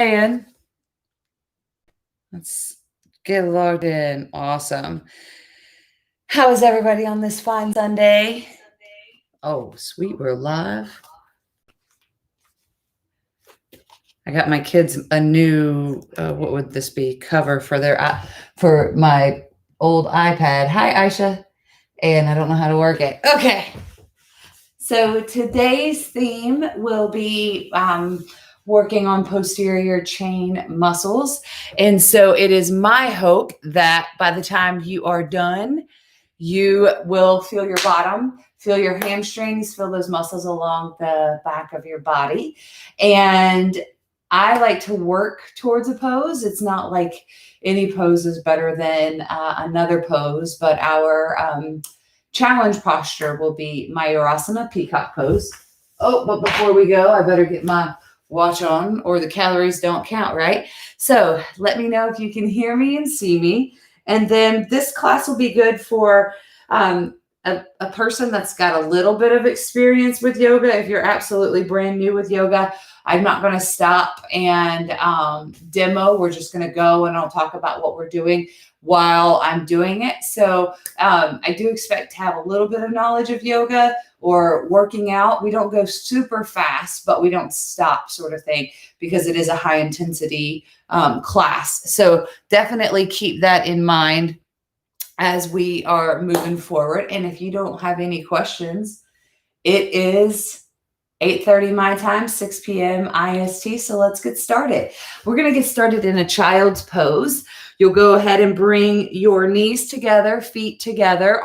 And let's get logged in. Awesome. How is everybody on this fine Sunday? Oh, sweet, we're live. I got my kids a new, what would this be, cover for my old iPad. Hi, Aisha. And I don't know how to work it. Okay. So today's theme will be working on posterior chain muscles. And so it is my hope that by the time you are done, you will feel your bottom, feel your hamstrings, feel those muscles along the back of your body. And I like to work towards a pose. It's not like any pose is better than another pose, but our challenge posture will be Mayurasana, Peacock pose. Oh, but before we go, I better get my watch on or the calories don't count, right? So let me know if you can hear me and see me. And then this class will be good for a person that's got a little bit of experience with yoga. If you're absolutely brand new with yoga, I'm not going to stop and demo. We're just going to go and I'll talk about what we're doing while I'm doing it. So I do expect to have a little bit of knowledge of yoga or working out. We don't go super fast, but we don't stop sort of thing because it is a high intensity class. So definitely keep that in mind as we are moving forward. And if you don't have any questions, it is 8:30 my time, 6 p.m. IST. So let's get started. We're going to get started in a child's pose. You'll go ahead and bring your knees together, feet together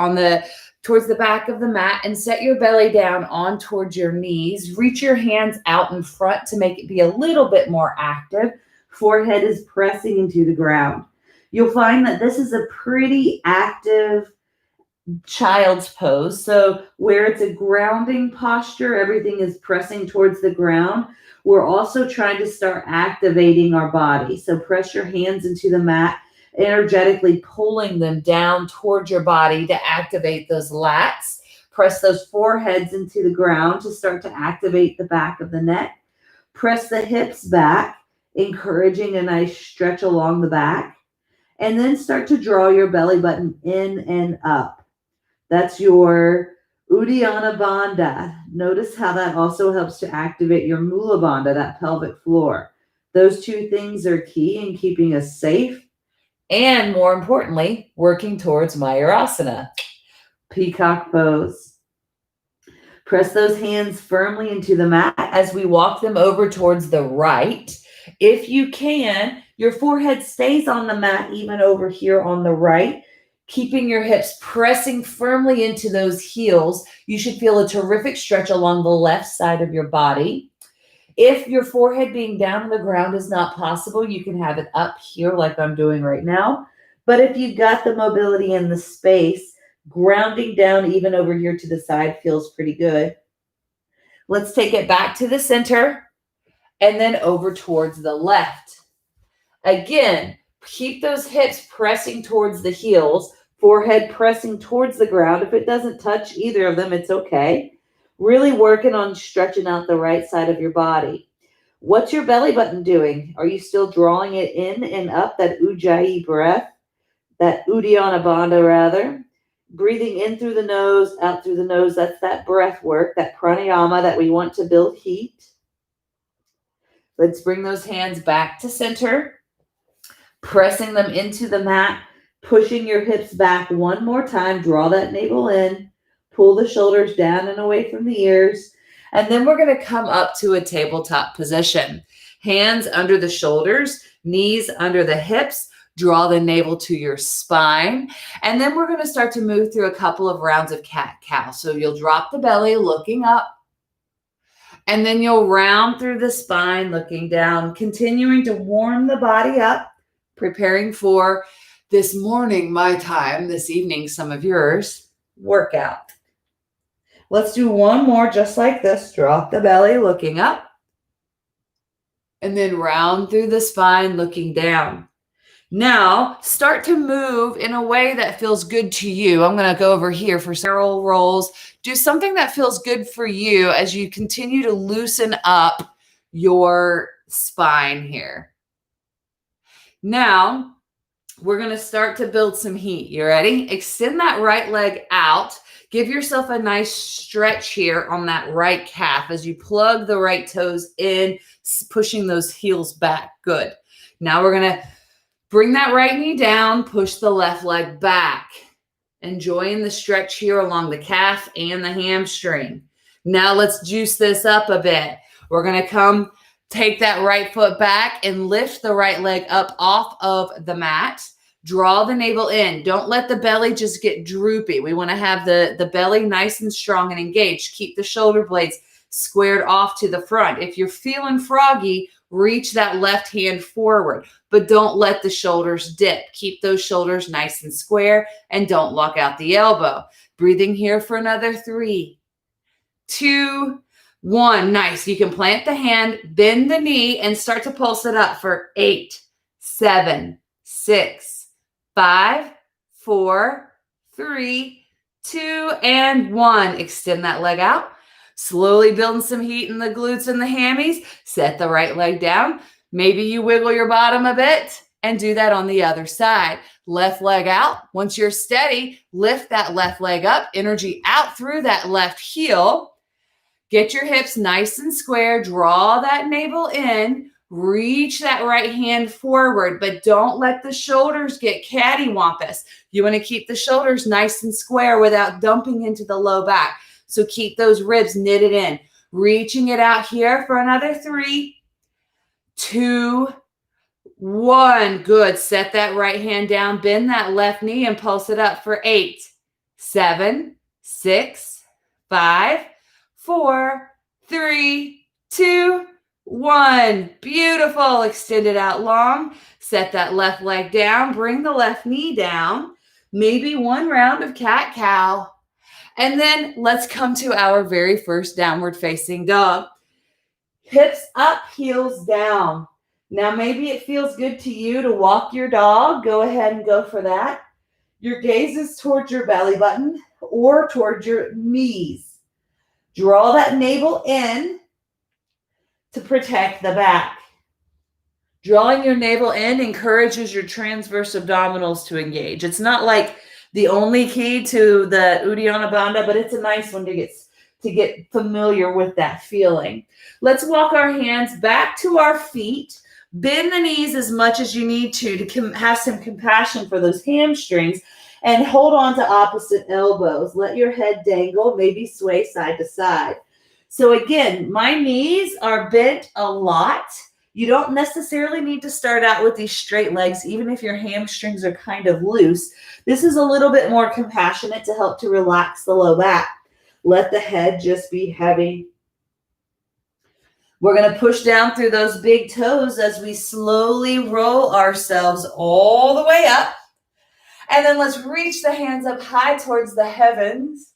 towards the back of the mat and set your belly down on towards your knees. Reach your hands out in front to make it be a little bit more active. Forehead is pressing into the ground. You'll find that this is a pretty active child's pose. So where it's a grounding posture, everything is pressing towards the ground. We're also trying to start activating our body. So press your hands into the mat, energetically pulling them down towards your body to activate those lats. Press those foreheads into the ground to start to activate the back of the neck. Press the hips back, encouraging a nice stretch along the back. And then start to draw your belly button in and up. That's your Uddiyana Bandha. Notice how that also helps to activate your Mula Bandha, that pelvic floor. Those two things are key in keeping us safe and, more importantly, working towards Mayurasana, Peacock pose. Press those hands firmly into the mat as we walk them over towards the right. If you can, your forehead stays on the mat even over here on the right, keeping your hips pressing firmly into those heels. You should feel a terrific stretch along the left side of your body. If your forehead being down on the ground is not possible, you can have it up here like I'm doing right now. But if you've got the mobility and the space, grounding down even over here to the side feels pretty good. Let's take it back to the center and then over towards the left. Again, keep those hips pressing towards the heels, forehead pressing towards the ground. If it doesn't touch either of them, it's okay. Really working on stretching out the right side of your body. What's your belly button doing? Are you still drawing it in and up, that Ujjayi breath, that Uddiyana Bandha rather? Breathing in through the nose, out through the nose. That's that breath work, that pranayama that we want to build heat. Let's bring those hands back to center, pressing them into the mat, pushing your hips back one more time. Draw that navel in, pull the shoulders down and away from the ears. And then we're going to come up to a tabletop position. Hands under the shoulders, knees under the hips. Draw the navel to your spine. And then we're going to start to move through a couple of rounds of cat-cow. So you'll drop the belly, looking up. And then you'll round through the spine, looking down, continuing to warm the body up, preparing for this morning, my time, this evening, some of yours, workout. Let's do one more just like this. Drop the belly, looking up. And then round through the spine, looking down. Now, start to move in a way that feels good to you. I'm going to go over here for several rolls. Do something that feels good for you as you continue to loosen up your spine here. Now, we're going to start to build some heat. You ready? Extend that right leg out. Give yourself a nice stretch here on that right calf as you plug the right toes in, pushing those heels back. Good. Now we're going to bring that right knee down, push the left leg back. Enjoying the stretch here along the calf and the hamstring. Now let's juice this up a bit. We're going to take that right foot back and lift the right leg up off of the mat. Draw the navel in. Don't let the belly just get droopy. We want to have the belly nice and strong and engaged. Keep the shoulder blades squared off to the front. If you're feeling froggy, reach that left hand forward, but don't let the shoulders dip. Keep those shoulders nice and square and don't lock out the elbow. Breathing here for another 3, 2, 1. Nice. You can plant the hand, bend the knee, and start to pulse it up for 8, 7, 6, 5, 4, 3, 2, and 1. Extend that leg out. Slowly building some heat in the glutes and the hammies. Set the right leg down. Maybe you wiggle your bottom a bit and do that on the other side. Left leg out. Once you're steady, lift that left leg up. Energy out through that left heel. Get your hips nice and square. Draw that navel in. Reach that right hand forward, but don't let the shoulders get cattywampus. You want to keep the shoulders nice and square without dumping into the low back. So keep those ribs knitted in. Reaching it out here for another 3, 2, 1. Good. Set that right hand down. Bend that left knee and pulse it up for 8, 7, 6, 5, 4, 3, 2, 1. Beautiful. Extend it out long. Set that left leg down. Bring the left knee down. Maybe one round of cat-cow. And then let's come to our very first downward facing dog. Hips up, heels down. Now maybe it feels good to you to walk your dog. Go ahead and go for that. Your gaze is towards your belly button or towards your knees. Draw that navel in to protect the back. Drawing your navel in encourages your transverse abdominals to engage. It's not like the only key to the Uddiyana Bandha, but it's a nice one to get familiar with that feeling. Let's walk our hands back to our feet. Bend the knees as much as you need to have some compassion for those hamstrings, and hold on to opposite elbows. Let your head dangle, maybe sway side to side. So again, my knees are bent a lot. You don't necessarily need to start out with these straight legs, even if your hamstrings are kind of loose. This is a little bit more compassionate to help to relax the low back. Let the head just be heavy. We're going to push down through those big toes as we slowly roll ourselves all the way up. And then let's reach the hands up high towards the heavens.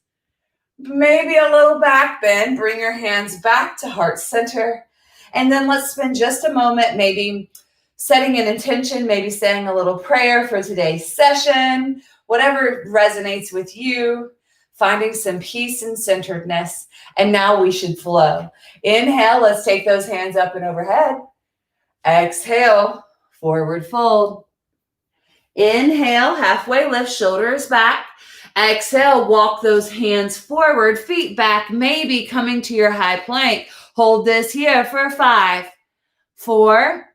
Maybe a little back bend. Bring your hands back to heart center. And then let's spend just a moment maybe setting an intention, maybe saying a little prayer for today's session, whatever resonates with you, finding some peace and centeredness. And now we should flow. Inhale, let's take those hands up and overhead. Exhale, forward fold. Inhale, halfway lift, shoulders back. Exhale, walk those hands forward, feet back, maybe coming to your high plank. Hold this here for 5, 4,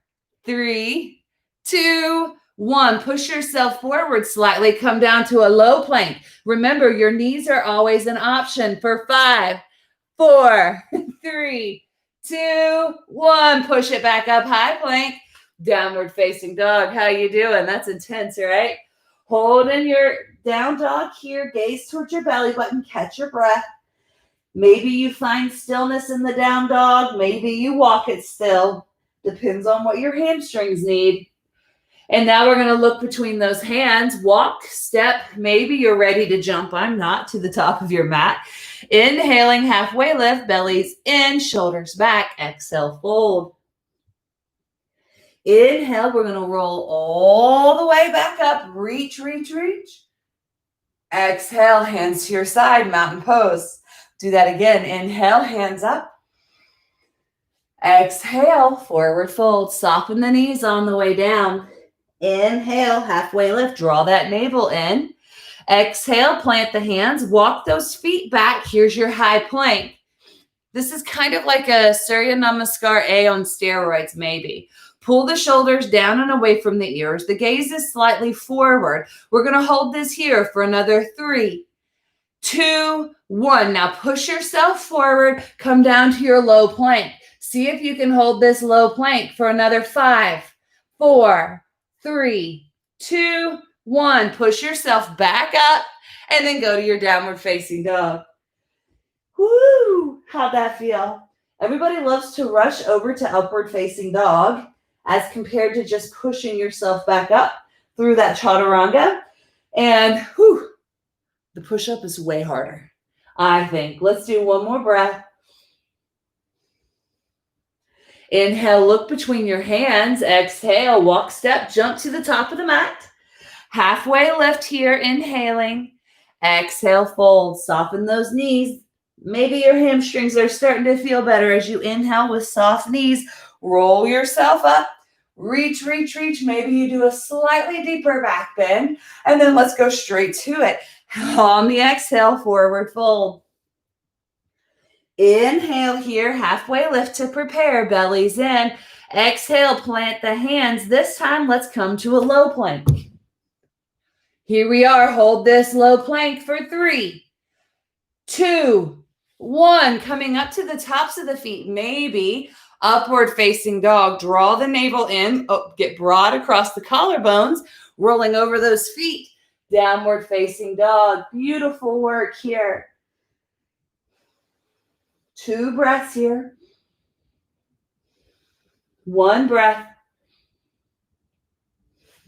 3, 2, 1. Push yourself forward slightly. Come down to a low plank. Remember, your knees are always an option for 5, 4, 3, 2, 1. Push it back up, high plank. Downward facing dog. How you doing? That's intense, right? Holding your down dog here. Gaze towards your belly button. Catch your breath. Maybe you find stillness in the down dog. Maybe you walk it still. Depends on what your hamstrings need. And now we're going to look between those hands. Walk, step. Maybe you're ready to jump. I'm not, to the top of your mat. Inhaling, halfway lift. Bellies in, shoulders back. Exhale, fold. Inhale, we're going to roll all the way back up. Reach, reach, reach. Exhale, hands to your side, mountain pose. Do that again. Inhale, hands up. Exhale, forward fold. Soften the knees on the way down. Inhale, halfway lift. Draw that navel in. Exhale, plant the hands. Walk those feet back. Here's your high plank. This is kind of like a Surya Namaskar A on steroids, maybe. Pull the shoulders down and away from the ears. The gaze is slightly forward. We're going to hold this here for another 3, 2, 1. Now push yourself forward. Come down to your low plank. See if you can hold this low plank for another 5, 4, 3, 2, 1. Push yourself back up and then go to your downward facing dog. Woo! How'd that feel? Everybody loves to rush over to upward facing dog as compared to just pushing yourself back up through that chaturanga. And the push-up is way harder, I think. Let's do one more breath. Inhale, look between your hands. Exhale, walk, step, jump to the top of the mat. Halfway lift here, inhaling. Exhale, fold, soften those knees. Maybe your hamstrings are starting to feel better as you inhale with soft knees. Roll yourself up. Reach, reach, reach. Maybe you do a slightly deeper back bend. And then let's go straight to it. On the exhale, forward fold. Inhale here, halfway lift to prepare. Belly's in. Exhale, plant the hands. This time, let's come to a low plank. Here we are. Hold this low plank for 3, 2, 1. Coming up to the tops of the feet. Maybe upward facing dog. Draw the navel in. Get broad across the collarbones. Rolling over those feet. Downward facing dog. Beautiful work here. 2 breaths here. 1 breath.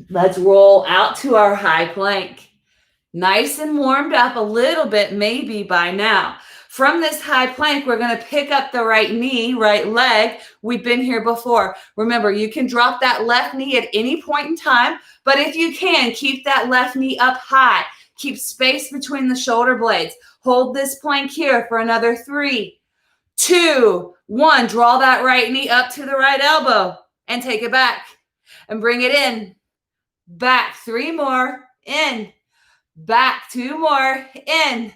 Let's roll out to our high plank. Nice and warmed up a little bit maybe by now. From this high plank, we're going to pick up the right knee, right leg. We've been here before. Remember, you can drop that left knee at any point in time, but if you can, keep that left knee up high. Keep space between the shoulder blades. Hold this plank here for another 3, 2, 1. Draw that right knee up to the right elbow and take it back and bring it in. Back. 3 more. In. Back. 2 more. In.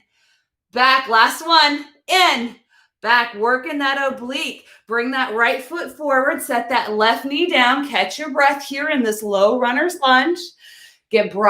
Back. Last one. In. Back. Working that oblique. Bring that right foot forward. Set that left knee down. Catch your breath here in this low runner's lunge. Get broad.